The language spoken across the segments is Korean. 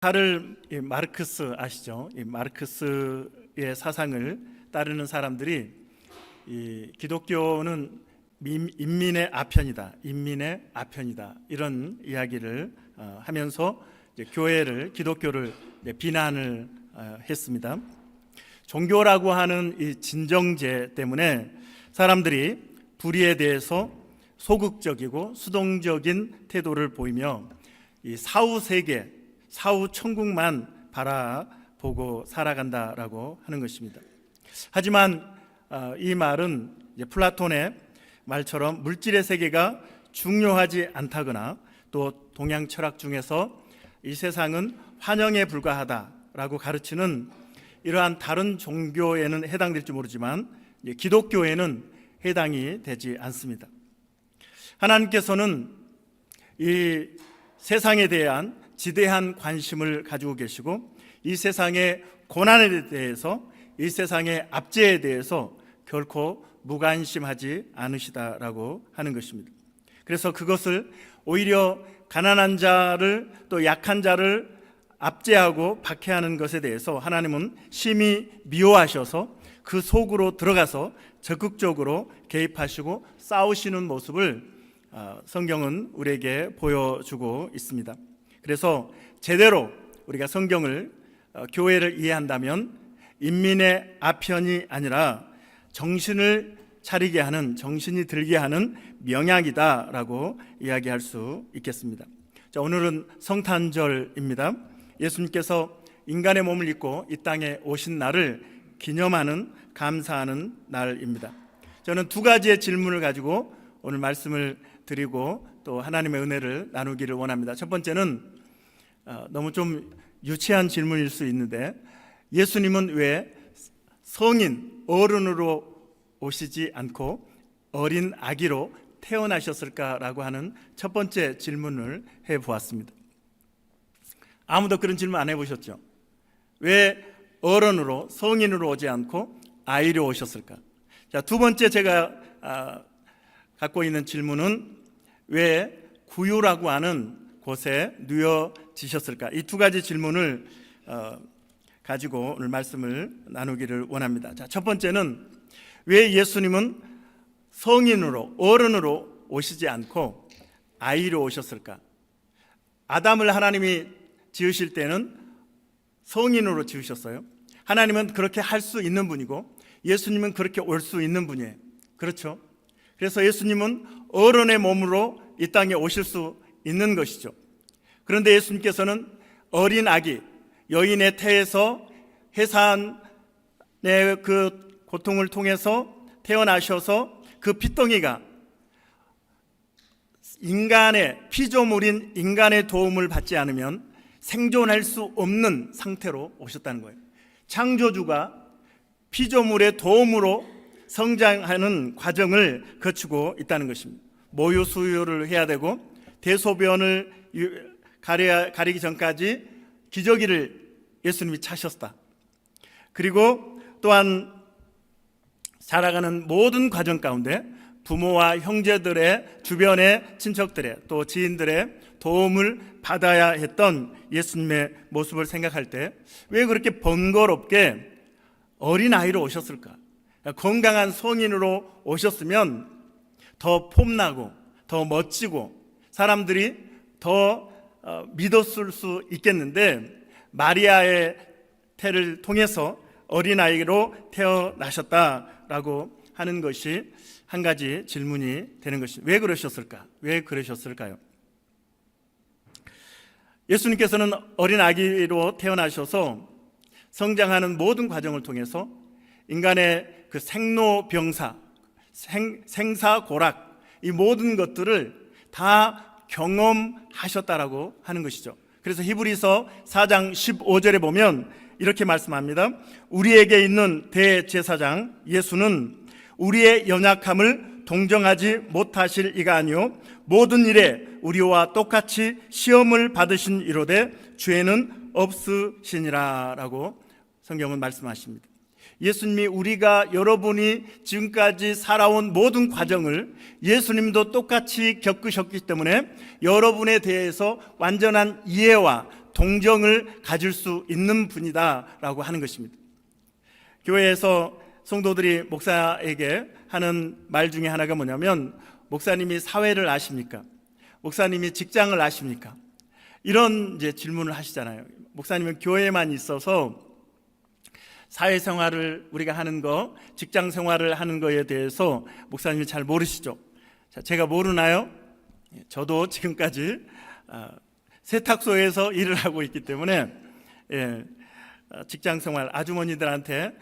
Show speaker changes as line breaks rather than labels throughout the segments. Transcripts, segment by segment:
카를 마르크스 아시죠? 이 마르크스의 사상을 따르는 사람들이 이 기독교는 인민의 아편이다, 인민의 아편이다 이런 이야기를 하면서 이제 교회를, 기독교를 비난을 했습니다. 종교라고 하는 이 진정제 때문에 사람들이 불의에 대해서 소극적이고 수동적인 태도를 보이며 이 사후세계, 사후천국만 바라보고 살아간다라고 하는 것입니다. 하지만 이 말은 이제 플라톤의 말처럼 물질의 세계가 중요하지 않다거나 또 동양 철학 중에서 이 세상은 환영에 불과하다라고 가르치는 이러한 다른 종교에는 해당될지 모르지만 기독교에는 해당이 되지 않습니다. 하나님께서는 이 세상에 대한 지대한 관심을 가지고 계시고 이 세상의 고난에 대해서, 이 세상의 압제에 대해서 결코 무관심하지 않으시다라고 하는 것입니다. 그래서 그것을 오히려 가난한 자를, 또 약한 자를 압제하고 박해하는 것에 대해서 하나님은 심히 미워하셔서 그 속으로 들어가서 적극적으로 개입하시고 싸우시는 모습을 성경은 우리에게 보여주고 있습니다. 그래서 제대로 우리가 성경을, 교회를 이해한다면 인민의 아편이 아니라 정신을 차리게 하는, 정신이 들게 하는 명약이다라고 이야기할 수 있겠습니다. 자, 오늘은 성탄절입니다. 예수님께서 인간의 몸을 입고 이 땅에 오신 날을 기념하는, 감사하는 날입니다. 저는 두 가지의 질문을 가지고 오늘 말씀을 드리고 또 하나님의 은혜를 나누기를 원합니다. 첫 번째는 너무 좀 유치한 질문일 수 있는데, 예수님은 왜 성인, 어른으로 오시지 않고 어린 아기로 태어나셨을까라고 하는 첫 번째 질문을 해보았습니다. 아무도 그런 질문 안 해보셨죠? 왜 어른으로, 성인으로 오지 않고 아이로 오셨을까? 자, 두 번째 제가 갖고 있는 질문은 왜 구유라고 하는 곳에 누워지셨을까? 이 두 가지 질문을 가지고 오늘 말씀을 나누기를 원합니다. 자, 첫 번째는 왜 예수님은 성인으로, 어른으로 오시지 않고 아이로 오셨을까? 아담을 하나님이 지으실 때는 성인으로 지으셨어요. 하나님은 그렇게 할 수 있는 분이고 예수님은 그렇게 올 수 있는 분이에요. 그렇죠? 그래서 예수님은 어른의 몸으로 이 땅에 오실 수 있는 것이죠. 그런데 예수님께서는 어린 아기, 여인의 태에서 해산의 그 고통을 통해서 태어나셔서 그 피덩이가 인간의, 피조물인 인간의 도움을 받지 않으면 생존할 수 없는 상태로 오셨다는 거예요. 창조주가 피조물의 도움으로 성장하는 과정을 거치고 있다는 것입니다. 모유 수유를 해야 되고 대소변을 가리기 전까지 기저귀를 예수님이 차셨다. 그리고 또한 자라가는 모든 과정 가운데 부모와 형제들의, 주변의 친척들의, 또 지인들의 도움을 받아야 했던 예수님의 모습을 생각할 때 왜 그렇게 번거롭게 어린아이로 오셨을까? 건강한 성인으로 오셨으면 더 폼나고 더 멋지고 사람들이 더 믿었을 수 있겠는데, 마리아의 태를 통해서 어린아이로 태어나셨다라고 하는 것이 한 가지 질문이 되는 것이, 왜 그러셨을까? 왜 그러셨을까요? 예수님께서는 어린아기로 태어나셔서 성장하는 모든 과정을 통해서 인간의 그 생로병사, 생사고락, 이 모든 것들을 다 경험하셨다라고 하는 것이죠. 그래서 히브리서 4장 15절에 보면 이렇게 말씀합니다. 우리에게 있는 대제사장 예수는 우리의 연약함을 동정하지 못하실 이가 아니요 모든 일에 우리와 똑같이 시험을 받으신 이로되 죄는 없으시니라 라고 성경은 말씀하십니다. 예수님이, 우리가, 여러분이 지금까지 살아온 모든 과정을 예수님도 똑같이 겪으셨기 때문에 여러분에 대해서 완전한 이해와 동정을 가질 수 있는 분이다라고 하는 것입니다. 교회에서 성도들이 목사에게 하는 말 중에 하나가 뭐냐면, 목사님이 사회를 아십니까? 목사님이 직장을 아십니까? 이런 이제 질문을 하시잖아요. 목사님은 교회에만 있어서 사회생활을 우리가 하는 거, 직장생활을 하는 거에 대해서 목사님이 잘 모르시죠? 자, 제가 모르나요? 저도 지금까지 세탁소에서 일을 하고 있기 때문에 직장생활, 아주머니들한테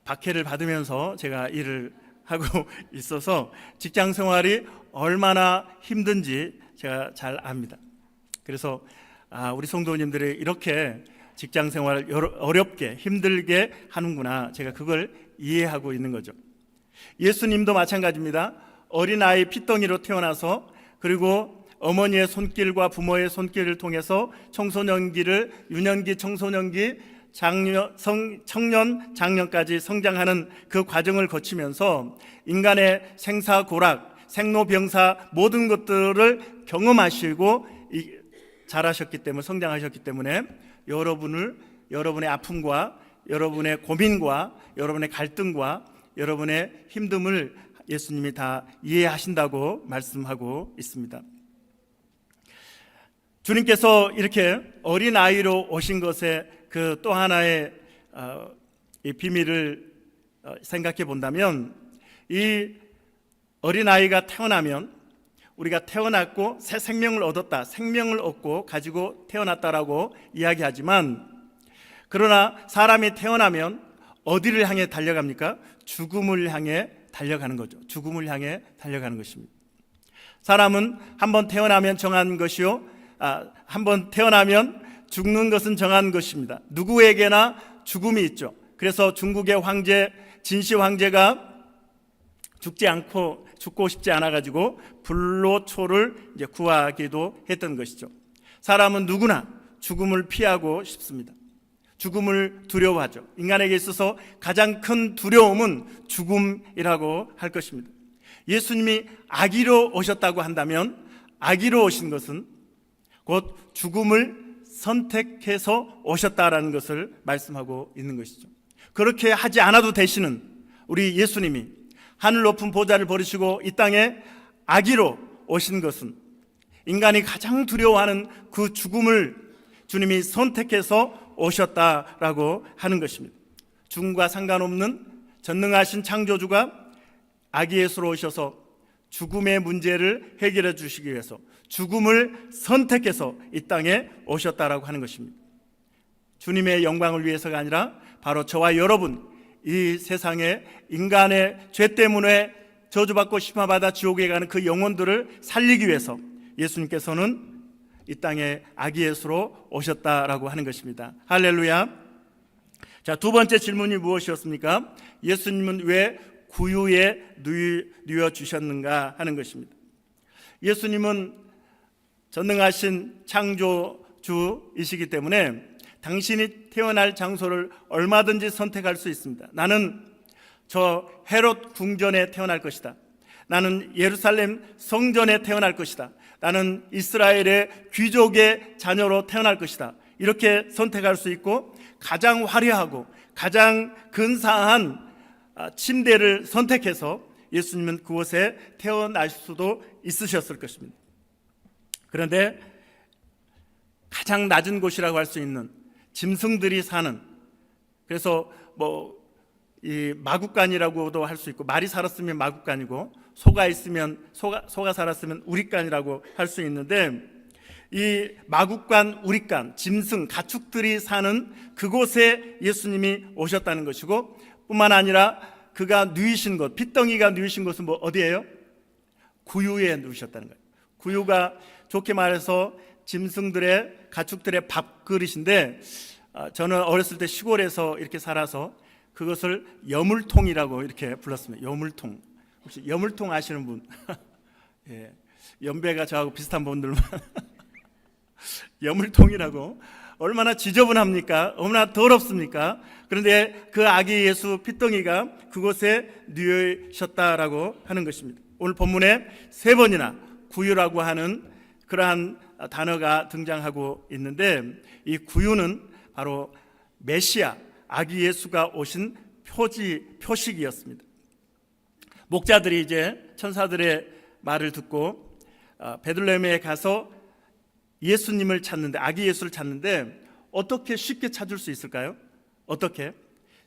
박해를 받으면서 제가 일을 하고 있어서 직장생활이 얼마나 힘든지 제가 잘 압니다. 그래서 우리 성도님들이 이렇게 직장생활을 어렵게 힘들게 하는구나, 제가 그걸 이해하고 있는 거죠. 예수님도 마찬가지입니다. 어린아이 핏덩이로 태어나서, 그리고 어머니의 손길과 부모의 손길을 통해서 청소년기를, 유년기, 청소년기, 청년, 장년까지 성장하는 그 과정을 거치면서 인간의 생사고락, 생로병사 모든 것들을 경험하시고 자라셨기 때문에, 성장하셨기 때문에 여러분의 아픔과 여러분의 고민과 여러분의 갈등과 여러분의 힘듦을 예수님이 다 이해하신다고 말씀하고 있습니다. 주님께서 이렇게 어린아이로 오신 것의 그 또 하나의 이 비밀을 생각해 본다면, 이 어린아이가 태어나면 우리가 태어났고 새 생명을 얻었다, 생명을 얻고 가지고 태어났다라고 이야기하지만, 그러나 사람이 태어나면 어디를 향해 달려갑니까? 죽음을 향해 달려가는 거죠. 죽음을 향해 달려가는 것입니다. 사람은 한번 태어나면 정한 것이요, 한번 태어나면 죽는 것은 정한 것입니다. 누구에게나 죽음이 있죠. 그래서 중국의 황제, 진시 황제가 죽고 싶지 않아가지고 불로초를 이제 구하기도 했던 것이죠. 사람은 누구나 죽음을 피하고 싶습니다. 죽음을 두려워하죠. 인간에게 있어서 가장 큰 두려움은 죽음이라고 할 것입니다. 예수님이 아기로 오셨다고 한다면, 아기로 오신 것은 곧 죽음을 선택해서 오셨다라는 것을 말씀하고 있는 것이죠. 그렇게 하지 않아도 되시는 우리 예수님이 하늘 높은 보좌를 버리시고 이 땅에 아기로 오신 것은, 인간이 가장 두려워하는 그 죽음을 주님이 선택해서 오셨다라고 하는 것입니다. 죽음과 상관없는 전능하신 창조주가 아기 예수로 오셔서 죽음의 문제를 해결해 주시기 위해서 죽음을 선택해서 이 땅에 오셨다라고 하는 것입니다. 주님의 영광을 위해서가 아니라 바로 저와 여러분, 이 세상에 인간의 죄 때문에 저주받고 심판받아 지옥에 가는 그 영혼들을 살리기 위해서 예수님께서는 이 땅에 아기 예수로 오셨다라고 하는 것입니다. 할렐루야. 자, 두 번째 질문이 무엇이었습니까? 예수님은 왜 구유에 누워 주셨는가 하는 것입니다. 예수님은 전능하신 창조주이시기 때문에 당신이 태어날 장소를 얼마든지 선택할 수 있습니다. 나는 저 헤롯 궁전에 태어날 것이다. 나는 예루살렘 성전에 태어날 것이다. 나는 이스라엘의 귀족의 자녀로 태어날 것이다. 이렇게 선택할 수 있고, 가장 화려하고 가장 근사한 침대를 선택해서 예수님은 그곳에 태어날 수도 있으셨을 것입니다. 그런데 가장 낮은 곳이라고 할 수 있는 짐승들이 사는, 그래서 이 마구간이라고도 할 수 있고, 말이 살았으면 마구간이고 소가 있으면 소가 살았으면 우리간이라고 할 수 있는데, 이 마구간, 우리간, 짐승, 가축들이 사는 그곳에 예수님이 오셨다는 것이고, 뿐만 아니라 그가 누이신 곳, 핏덩이가 누이신 곳은 어디예요? 구유에 누우셨다는 거예요. 구유가 좋게 말해서 짐승들의, 가축들의 밥그릇인데, 저는 어렸을 때 시골에서 이렇게 살아서 그것을 여물통이라고 이렇게 불렀습니다. 여물통. 혹시 여물통 아시는 분? 예, 연배가 저하고 비슷한 분들만 여물통이라고. 얼마나 지저분합니까? 얼마나 더럽습니까? 그런데 그 아기 예수 핏덩이가 그곳에 누우셨다라고 하는 것입니다. 오늘 본문에 세 번이나 구유라고 하는 그러한 단어가 등장하고 있는데, 이 구유는 바로 메시아, 아기 예수가 오신 표식이었습니다. 목자들이 이제 천사들의 말을 듣고 베들레헴에 가서 예수님을 찾는데, 아기 예수를 찾는데 어떻게 쉽게 찾을 수 있을까요? 어떻게?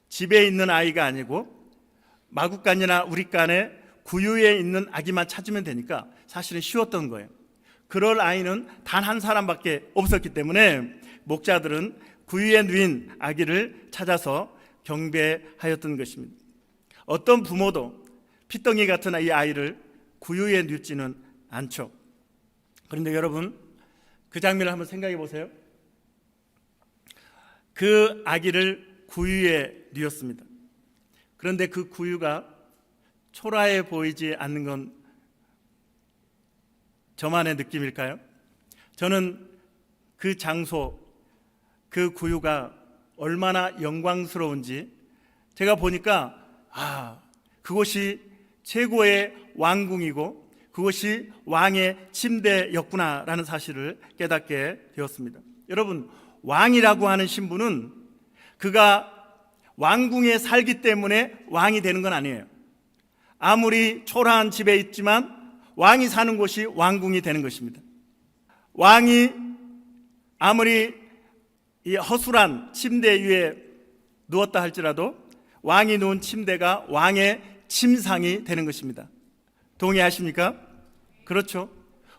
집에 있는 아이가 아니고 마구간이나 우리간에 구유에 있는 아기만 찾으면 되니까 사실은 쉬웠던 거예요. 그럴 아이는 단 한 사람밖에 없었기 때문에 목자들은 구유에 누인 아기를 찾아서 경배하였던 것입니다. 어떤 부모도 피덩이 같은 이 아이를 구유에 뉘지는 않죠. 그런데 여러분, 그 장면을 한번 생각해 보세요. 그 아기를 구유에 뉘었습니다. 그런데 그 구유가 초라해 보이지 않는 건 저만의 느낌일까요? 저는 그 장소, 그 구유가 얼마나 영광스러운지 제가 보니까 그곳이 최고의 왕궁이고 그것이 왕의 침대였구나라는 사실을 깨닫게 되었습니다. 여러분, 왕이라고 하는 신분은 그가 왕궁에 살기 때문에 왕이 되는 건 아니에요. 아무리 초라한 집에 있지만 왕이 사는 곳이 왕궁이 되는 것입니다. 왕이 아무리 이 허술한 침대 위에 누웠다 할지라도 왕이 누운 침대가 왕의 침상이 되는 것입니다. 동의하십니까? 그렇죠.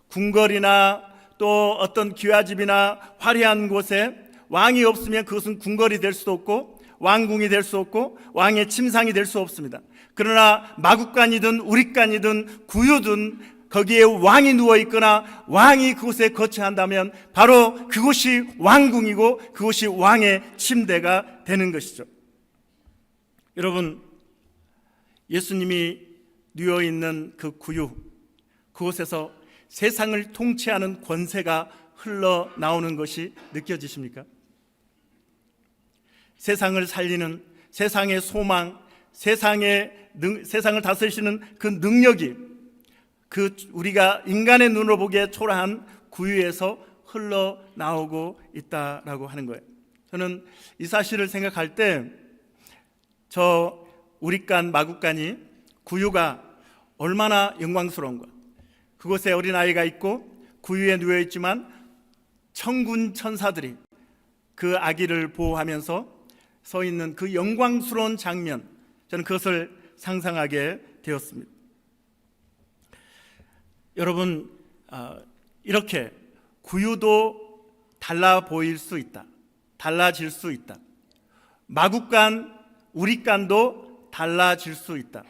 궁궐이나 또 어떤 귀화집이나 화려한 곳에 왕이 없으면 그것은 궁궐이 될 수도 없고 왕궁이 될 수 없고 왕의 침상이 될 수 없습니다. 그러나 마구간이든 우리간이든 구유든 거기에 왕이 누워있거나 왕이 그곳에 거처한다면 바로 그곳이 왕궁이고 그곳이 왕의 침대가 되는 것이죠. 여러분, 예수님이 누워있는 그 구유, 그곳에서 세상을 통치하는 권세가 흘러나오는 것이 느껴지십니까? 세상을 살리는, 세상의 소망, 세상을 다스리시는 그 능력이 우리가 인간의 눈으로 보기에 초라한 구유에서 흘러나오고 있다라고 하는 거예요. 저는 이 사실을 생각할 때 우리간 마구간이 구유가 얼마나 영광스러운가. 그곳에 어린아이가 있고 구유에 누워있지만 천군 천사들이 그 아기를 보호하면서 서 있는 그 영광스러운 장면, 저는 그것을 상상하게 되었습니다. 여러분, 이렇게 구유도 달라 보일 수 있다. 달라질 수 있다. 마구간, 우리간도 달라질 수 있다.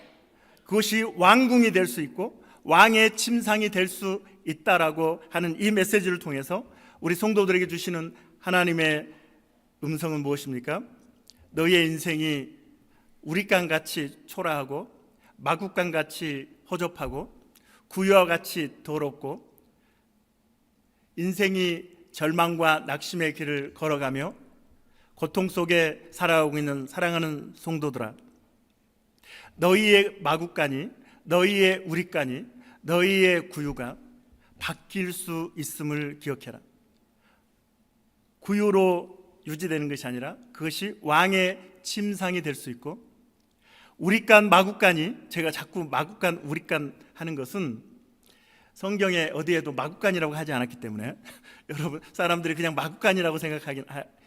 그것이 왕궁이 될 수 있고 왕의 침상이 될 수 있다라고 하는 이 메시지를 통해서 우리 성도들에게 주시는 하나님의 음성은 무엇입니까? 너희의 인생이 우리간같이 초라하고 마구간같이 허접하고 구유와 같이 더럽고 인생이 절망과 낙심의 길을 걸어가며 고통 속에 살아가고 있는 사랑하는 성도들아, 너희의 마구간이, 너희의 우리간이, 너희의 구유가 바뀔 수 있음을 기억해라. 구유로 유지되는 것이 아니라 그것이 왕의 침상이 될 수 있고, 우리간 마구간이, 제가 자꾸 마구간 우리간 하는 것은 성경에 어디에도 마구간이라고 하지 않았기 때문에 여러분, 사람들이 그냥 마구간이라고 생각하긴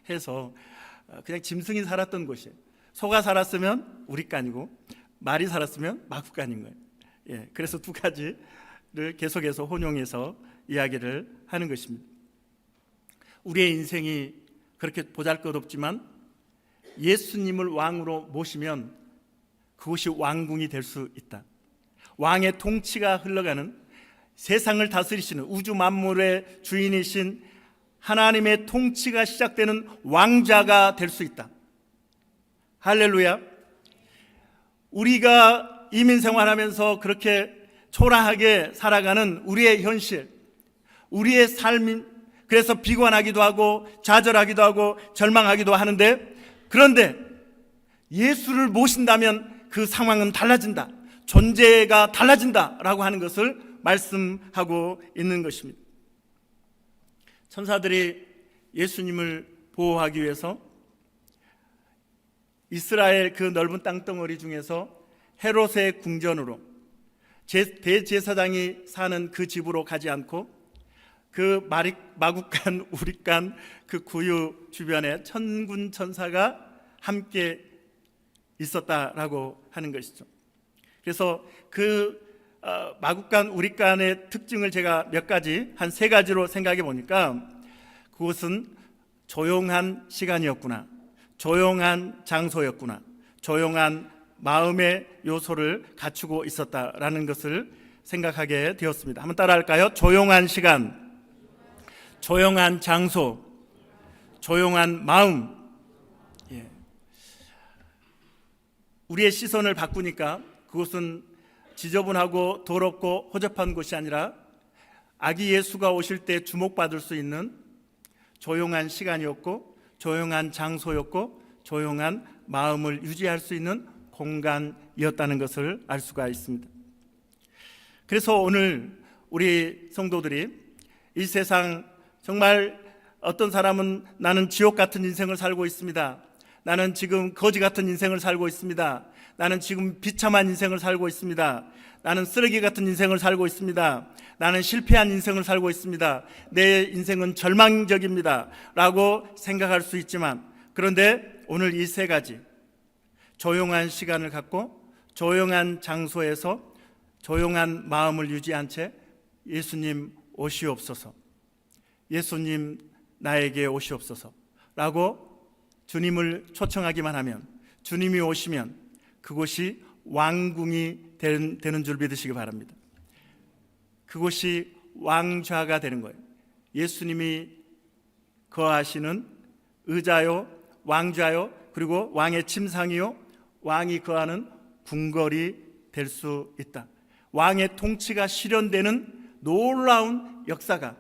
해서 그냥 짐승이 살았던 곳이에요. 소가 살았으면 우리간이고 말이 살았으면 마구간인 거예요. 그래서 두 가지를 계속해서 혼용해서 이야기를 하는 것입니다. 우리의 인생이 그렇게 보잘것없지만 예수님을 왕으로 모시면 그것이 왕궁이 될 수 있다. 왕의 통치가 흘러가는, 세상을 다스리시는, 우주 만물의 주인이신 하나님의 통치가 시작되는 왕자가 될 수 있다. 할렐루야. 우리가 이민 생활하면서 그렇게 초라하게 살아가는 우리의 현실, 우리의 삶이 그래서 비관하기도 하고 좌절하기도 하고 절망하기도 하는데, 그런데 예수를 모신다면 그 상황은 달라진다, 존재가 달라진다라고 하는 것을 말씀하고 있는 것입니다. 천사들이 예수님을 보호하기 위해서 이스라엘 그 넓은 땅덩어리 중에서 헤롯의 궁전으로 대제사장이 사는 그 집으로 가지 않고 그 마국간 우릭간 그 구유 주변에 천군 천사가 함께 있었다라고 하는 것이죠. 그래서 그 마국간 우릭간의 특징을 제가 몇 가지 한 3가지로 생각해 보니까 그것은 조용한 시간이었구나, 조용한 장소였구나, 조용한 마음의 요소를 갖추고 있었다라는 것을 생각하게 되었습니다. 한번 따라할까요? 조용한 시간, 조용한 장소, 조용한 마음. 우리의 시선을 바꾸니까 그것은 지저분하고 더럽고 허접한 곳이 아니라 아기 예수가 오실 때 주목받을 수 있는 조용한 시간이었고, 조용한 장소였고, 조용한 마음을 유지할 수 있는 공간이었다는 것을 알 수가 있습니다. 그래서 오늘 우리 성도들이 이 세상, 정말 어떤 사람은 나는 지옥 같은 인생을 살고 있습니다, 나는 지금 거지 같은 인생을 살고 있습니다, 나는 지금 비참한 인생을 살고 있습니다, 나는 쓰레기 같은 인생을 살고 있습니다, 나는 실패한 인생을 살고 있습니다, 내 인생은 절망적입니다 라고 생각할 수 있지만, 그런데 오늘 이 3가지, 조용한 시간을 갖고 조용한 장소에서 조용한 마음을 유지한 채 예수님 오시옵소서, 예수님 나에게 오시옵소서 라고 주님을 초청하기만 하면, 주님이 오시면 그곳이 왕궁이 되는 줄 믿으시기 바랍니다. 그곳이 왕좌가 되는 거예요. 예수님이 거하시는 의자요, 왕좌요, 그리고 왕의 침상이요, 왕이 거하는 궁궐이 될 수 있다. 왕의 통치가 실현되는 놀라운 역사가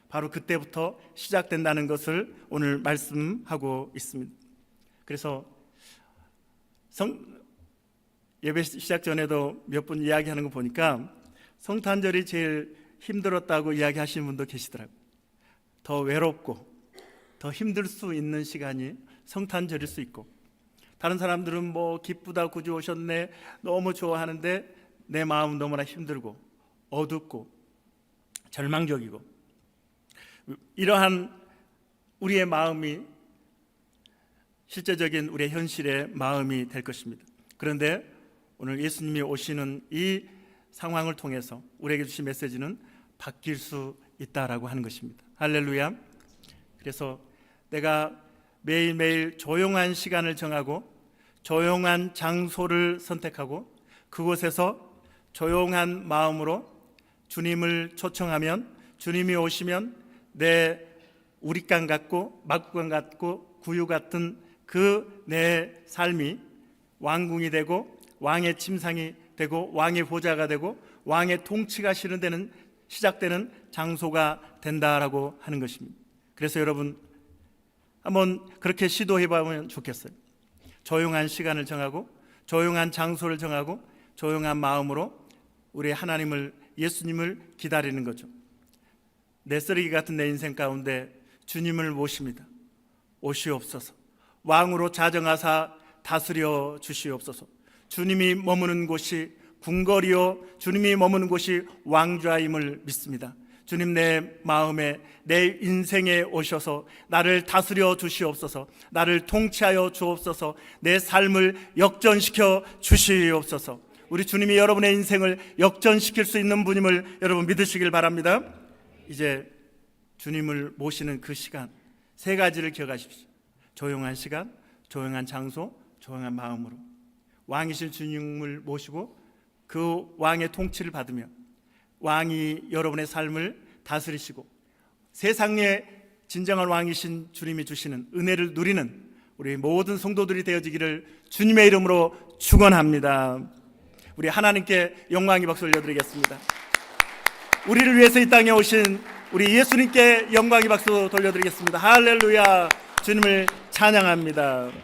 바로 그때부터 시작된다는 것을 오늘 말씀하고 있습니다. 그래서 예배 시작 전에도 몇 분 이야기하는 거 보니까 성탄절이 제일 힘들었다고 이야기하시는 분도 계시더라고요. 더 외롭고 더 힘들 수 있는 시간이 성탄절일 수 있고, 다른 사람들은 뭐 기쁘다 구주 오셨네 너무 좋아하는데 내 마음은 너무나 힘들고 어둡고 절망적이고, 이러한 우리의 마음이 실제적인 우리의 현실의 마음이 될 것입니다. 그런데 오늘 예수님이 오시는 이 상황을 통해서 우리에게 주신 메시지는 바뀔 수 있다라고 하는 것입니다. 할렐루야. 그래서 내가 매일매일 조용한 시간을 정하고 조용한 장소를 선택하고 그곳에서 조용한 마음으로 주님을 초청하면, 주님이 오시면 내 우릿간 같고 막간 같고 구유 같은 그 내 삶이 왕궁이 되고 왕의 침상이 되고 왕의 보좌가 되고 왕의 통치가 실현되는, 시작되는 장소가 된다라고 하는 것입니다. 그래서 여러분 한번 그렇게 시도해 보면 좋겠어요. 조용한 시간을 정하고 조용한 장소를 정하고 조용한 마음으로 우리 하나님을, 예수님을 기다리는 거죠. 내 쓰레기 같은 내 인생 가운데 주님을 모십니다. 오시옵소서. 왕으로 자정하사 다스려 주시옵소서. 주님이 머무는 곳이 궁궐이요, 주님이 머무는 곳이 왕좌임을 믿습니다. 주님, 내 마음에, 내 인생에 오셔서 나를 다스려 주시옵소서, 나를 통치하여 주옵소서, 내 삶을 역전시켜 주시옵소서. 우리 주님이 여러분의 인생을 역전시킬 수 있는 분임을 여러분 믿으시길 바랍니다. 이제 주님을 모시는 그 시간 3가지를 기억하십시오. 조용한 시간, 조용한 장소, 조용한 마음으로 왕이신 주님을 모시고 그 왕의 통치를 받으며 왕이 여러분의 삶을 다스리시고 세상의 진정한 왕이신 주님이 주시는 은혜를 누리는 우리 모든 성도들이 되어지기를 주님의 이름으로 축원합니다. 우리 하나님께 영광의 박수 올려드리겠습니다. 우리를 위해서 이 땅에 오신 우리 예수님께 영광의 박수 돌려드리겠습니다. 할렐루야. 주님을 찬양합니다.